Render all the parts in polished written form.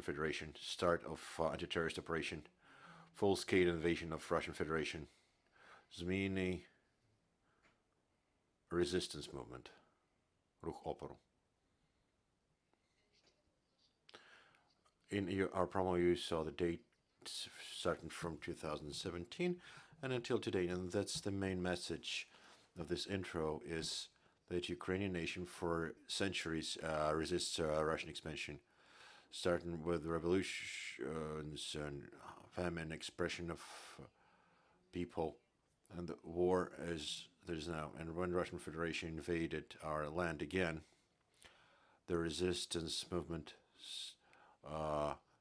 Federation, start of anti-terrorist operation, full-scale invasion of Russian Federation, Zmini resistance movement, Ruch Oporu. In our promo, you saw the date starting from 2017 and until today, and that's the main message of this intro: is that Ukrainian nation for centuries resists Russian expansion, starting with revolutions and famine, expression of people, and the war as there is now. And when Russian Federation invaded our land again, the resistance movement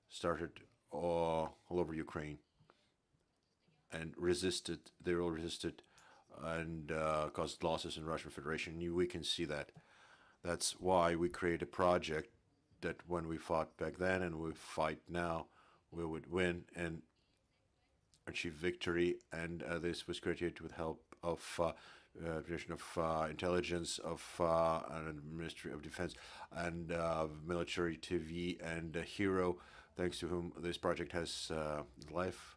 started all over Ukraine and resisted. They all resisted and caused losses in Russian Federation. We can see that. That's why we created a project that when we fought back then and we fight now, we would win and achieve victory. And this was created with help of Division of Intelligence, of Ministry of Defense, and military TV, and Hero, thanks to whom this project has life.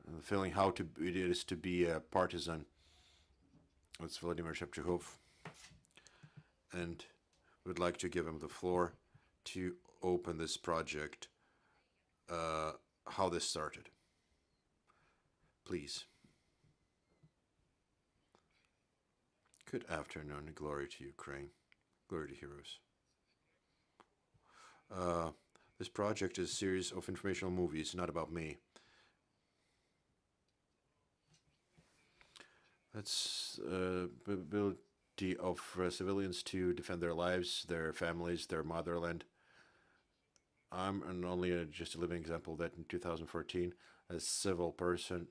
The feeling how it is to be a partisan. It's Volodymyr Zhemchuhov, and we'd like to give him the floor to open this project, how this started. Please. Good afternoon, glory to Ukraine, glory to heroes. This project is a series of informational movies, not about me. That's ability of civilians to defend their lives, their families, their motherland. I'm only just a living example that in 2014, a civil person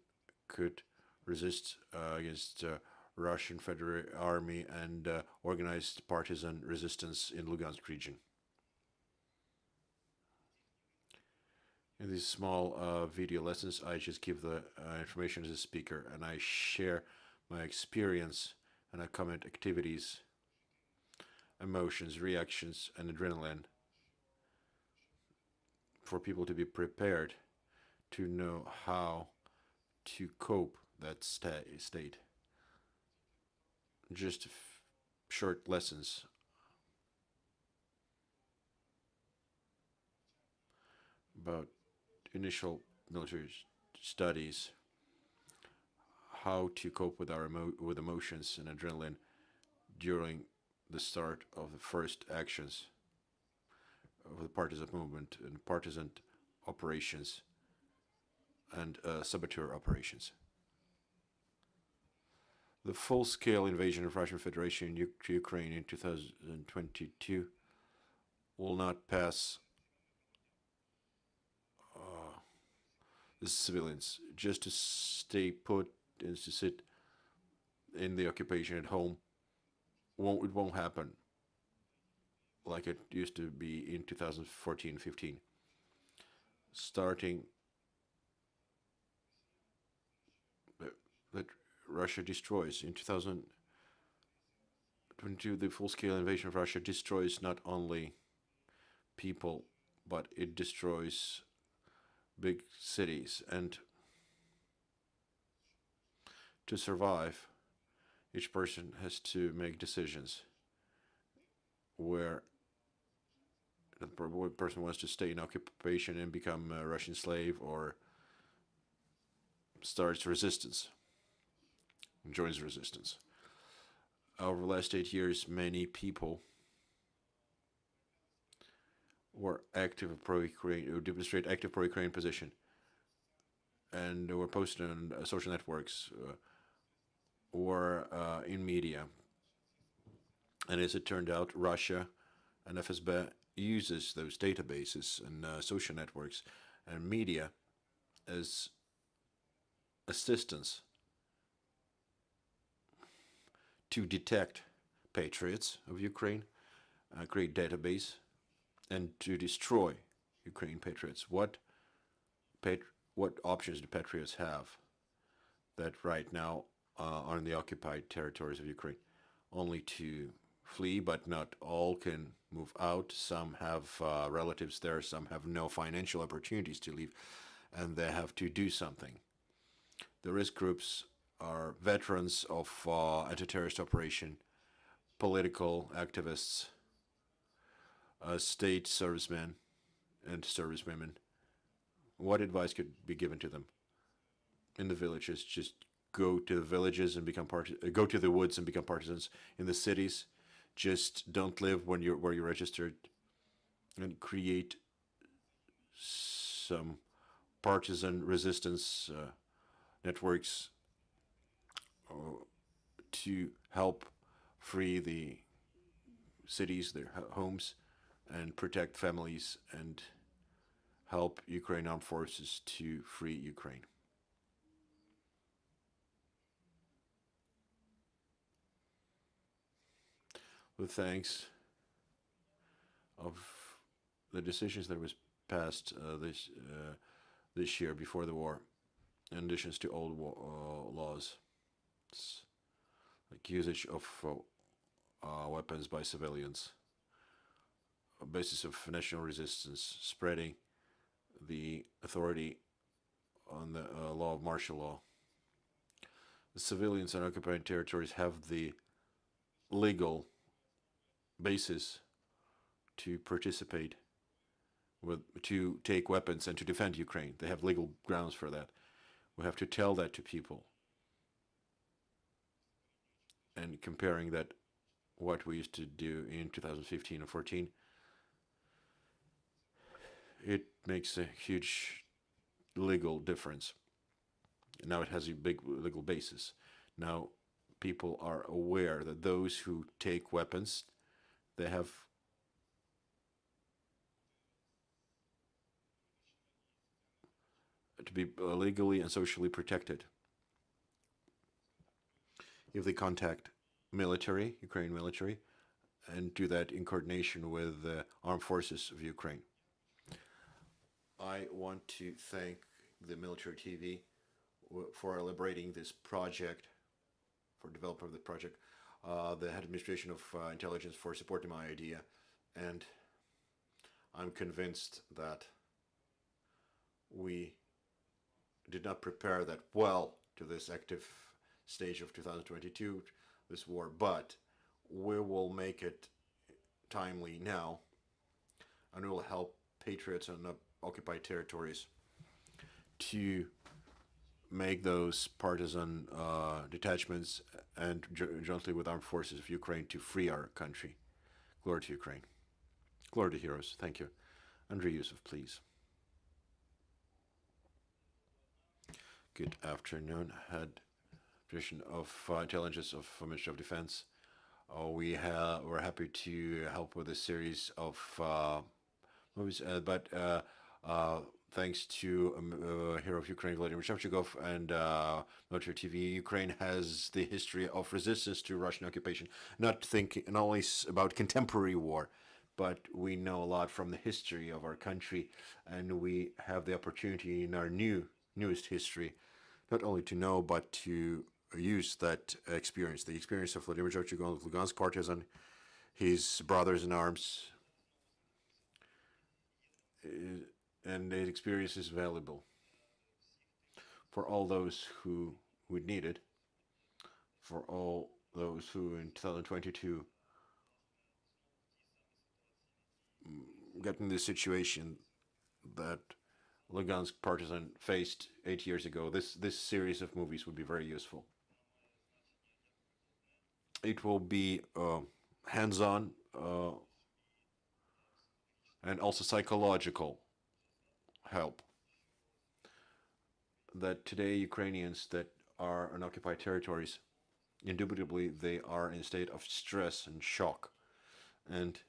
could resist against Russian Federal Army and organized partisan resistance in Luhansk region. In these small video lessons, I just give the information as a speaker, and I share my experience, and I comment activities, emotions, reactions, and adrenaline for people to be prepared to know how to cope that state. Just short lessons. About initial military studies, how to cope with our with emotions and adrenaline during the start of the first actions of the partisan movement and partisan operations and saboteur operations. The full-scale invasion of Russian Federation to Ukraine in 2022 will not pass the civilians. Just to stay put and to sit in the occupation at home, it won't happen like it used to be in 2014-15. Starting that Russia destroys in 2022, the full-scale invasion of Russia destroys not only people, but it destroys big cities. And to survive, each person has to make decisions where the person wants to stay in occupation and become a Russian slave, or starts resistance, joins resistance. Over the last 8 years, many people were active pro-Ukraine, or demonstrate active pro-Ukraine position, and were posted on social networks, or in media. And as it turned out, Russia and FSB uses those databases and social networks and media as assistance to detect patriots of Ukraine, create database, and to destroy Ukraine patriots. What options do patriots have that right now are in the occupied territories of Ukraine? Only to flee, but not all can move out. Some have relatives there, some have no financial opportunities to leave, and they have to do something. The risk groups are veterans of anti-terrorist operation, political activists, state servicemen and servicewomen. What advice could be given to them in the villages? Just go to the villages and go to the woods and become partisans. In the cities, just don't live when you're where you're registered, and create some partisan resistance networks to help free the cities, their homes, and protect families and help Ukraine armed forces to free Ukraine. With thanks of the decisions that was passed this year before the war, in addition to old laws, it's like usage of weapons by civilians, a basis of national resistance, spreading the authority on the law of martial law. The civilians on occupied territories have the legal basis to participate to take weapons and to defend Ukraine. They have legal grounds for that. We have to tell that to people. And comparing that what we used to do in 2015 and 14, it makes a huge legal difference. Now it has a big legal basis. Now people are aware that those who take weapons, they have to be legally and socially protected. If they contact military, Ukrainian military, and do that in coordination with the armed forces of Ukraine. I want to thank the military TV for elaborating this project, for developing of the project, the head administration of intelligence for supporting my idea, and I'm convinced that we did not prepare that well to this active stage of 2022, this war, but we will make it timely now, and we will help patriots on occupied territories to make those partisan detachments and jointly with armed forces of Ukraine to free our country. Glory to Ukraine. Glory to heroes. Thank you. Andriy Yusov, please. Good afternoon. Head Division of Intelligence of Ministry of Defense. We're happy to help with a series of movies, but thanks to hero of Ukraine, Volodymyr Zhemchuhov, and military TV, Ukraine has the history of resistance to Russian occupation. Not only about contemporary war, but we know a lot from the history of our country, and we have the opportunity in our newest history, not only to know but to use that experience, the experience of Volodymyr Zhemchuhov, Luhansk partisan, his brothers in arms, and his experience is valuable for all those who would need it, for all those who in 2022 got in this situation that Lugansk partisan faced 8 years ago. This series of movies would be very useful. It will be hands-on and also psychological help. That today Ukrainians that are on occupied territories, indubitably they are in a state of stress and shock, and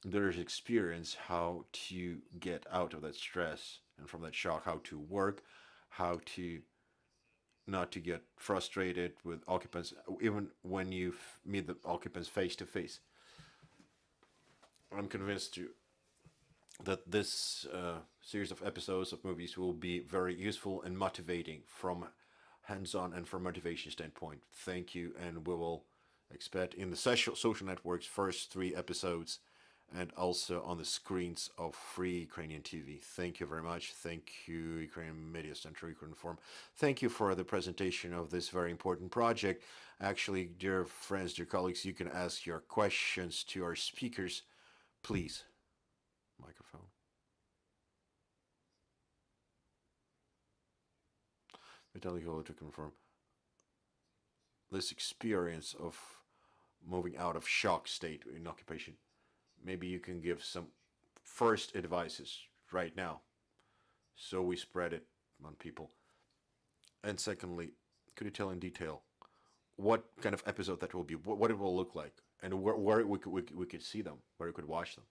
there's experience how to get out of that stress and from that shock, how to work, how to not to get frustrated with occupants, even when you meet the occupants face to face. I'm convinced that this series of episodes of movies will be very useful and motivating from hands-on and from motivation standpoint. Thank you, and we will expect in the social networks first 3 episodes and also on the screens of free Ukrainian TV. Thank you very much. Thank you, Ukrainian Media Center, Ukrainian Forum. Thank you for the presentation of this very important project. Actually, dear friends, dear colleagues, you can ask your questions to our speakers. Please. Microphone. Vitaly to confirm this experience of moving out of shock state in occupation. Maybe you can give some first advices right now so we spread it on people. And secondly, could you tell in detail what kind of episode that will be, what it will look like, and where we could see them, where you could watch them?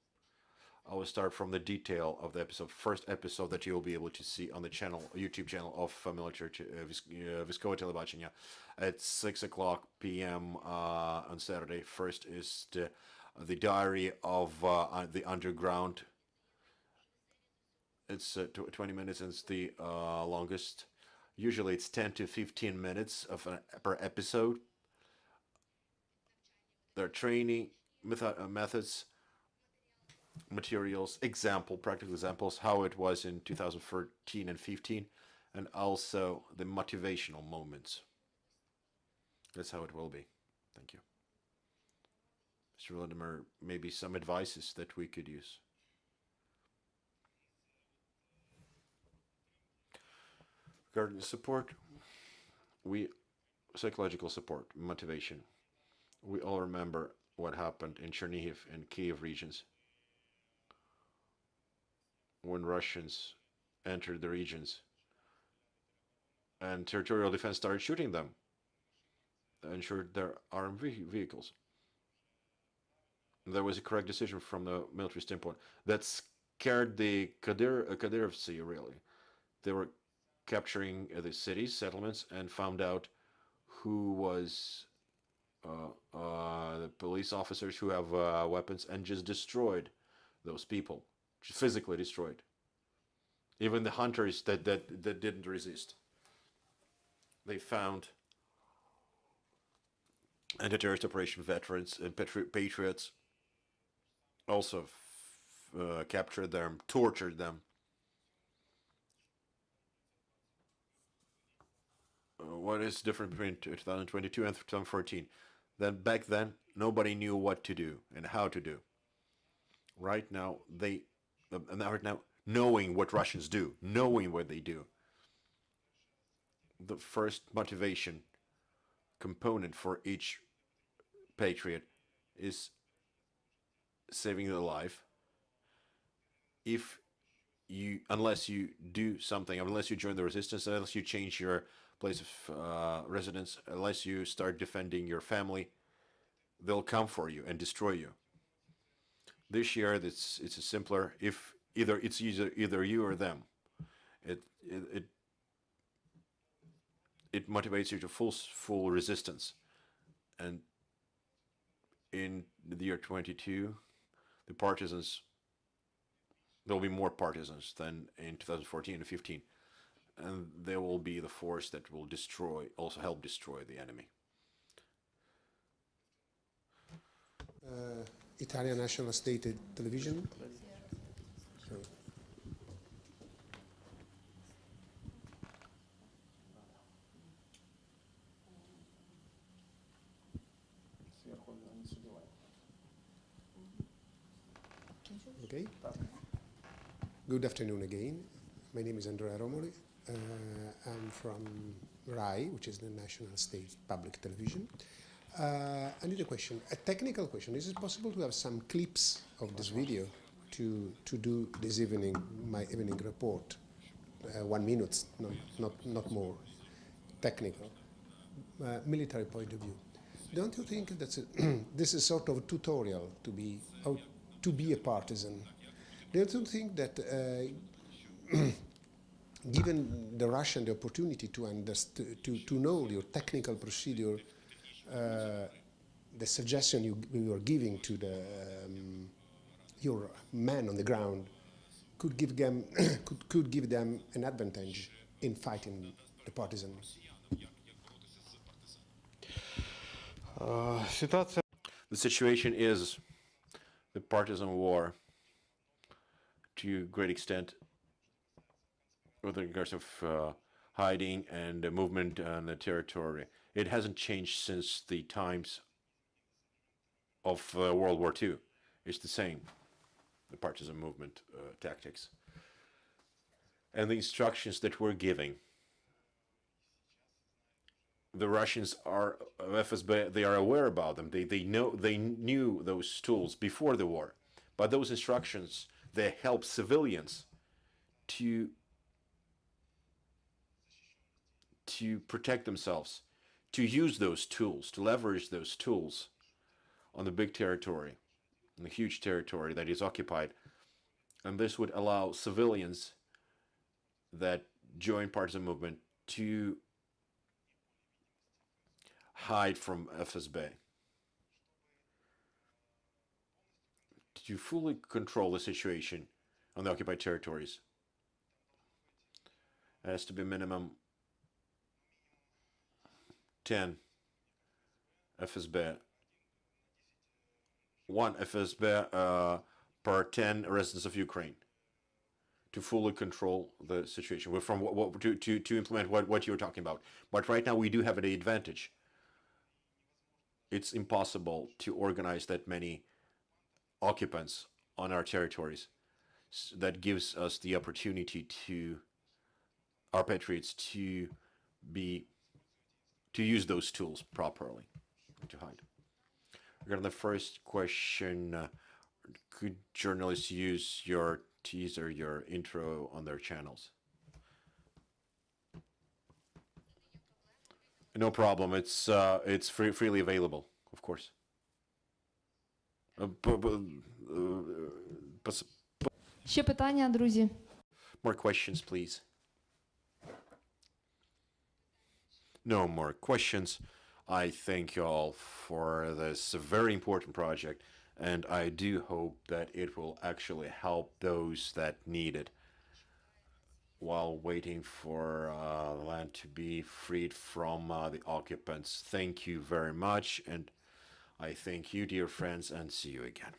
I will start from the detail of the episode. First episode that you will be able to see on the channel, YouTube channel of Military Vyskovое Телебачення at 6:00 p.m. On Saturday. First is the diary of the underground. It's 20 minutes and it's the longest. Usually it's 10 to 15 minutes per episode. Their training methods, materials, practical examples, how it was in 2014 and 15, and also the motivational moments. That's how it will be. Thank you. Mr. Volodymyr, maybe some advices that we could use. Regarding support, psychological support, motivation. We all remember what happened in Chernihiv and Kyiv regions when Russians entered the regions and territorial defense started shooting them, ensured their armed vehicles. There was a correct decision from the military standpoint that scared the Kadyrovtsi, really. They were capturing the cities, settlements, and found out who was the police officers who have weapons, and just destroyed those people, just physically destroyed. Even the hunters that didn't resist. They found anti-terrorist operation veterans and patriots, also captured them, tortured them. What is different between 2022 and 2014? Then back then, nobody knew what to do and how to do. Right now, knowing what Russians do, knowing what they do, the first motivation component for each patriot is saving their life. Unless you do something, unless you join the resistance, unless you change your place of residence, unless you start defending your family, they'll come for you and destroy you. This year, it's a simpler. If it's either you or them, it motivates you to full resistance. And in the year 22, the partisans, there'll be more partisans than in 2014 and 15. And they will be the force that will help destroy the enemy. Italian National State Television. Sorry. Okay. Good afternoon again. My name is Andriy. I'm from RAI, which is the National State Public Television. I need a question, a technical question. Is it possible to have some clips of this video to do this evening, my evening report? 1 minute, not more. Technical, military point of view. Don't you think that this is sort of a tutorial to be a partisan? Don't you think that given the Russian the opportunity to know your technical procedure, the suggestion you are giving to your men on the ground could give them could give them an advantage in fighting the partisans? Ситуация The situation is the partisan war to a great extent with regards of hiding and movement on the territory. It hasn't changed since the times of World War II. It's the same, the partisan movement tactics. And the instructions that we're giving, the Russians are FSB. They are aware about them. They knew those tools before the war, but those instructions, they help civilians to protect themselves, to use those tools, to leverage those tools on the big territory, on the huge territory that is occupied, and this would allow civilians that join partisan movement to hide from FSB, to fully control the situation on the occupied territories. It has to be minimum 10 FSB, one FSB per 10 residents of Ukraine, to fully control the situation. We're from to implement what you're talking about. But right now we do have an advantage. It's impossible to organize that many occupants on our territories. That gives us the opportunity to our patriots to use those tools properly to hide. Regarding the first question, could journalists use your teaser, your intro on their channels? No problem. It's freely available, of course. Ще питання, друзі? More questions, please. No more questions. I thank you all for this very important project, and I do hope that it will actually help those that need it while waiting for the land to be freed from the occupants. Thank you very much, and I thank you, dear friends, and see you again.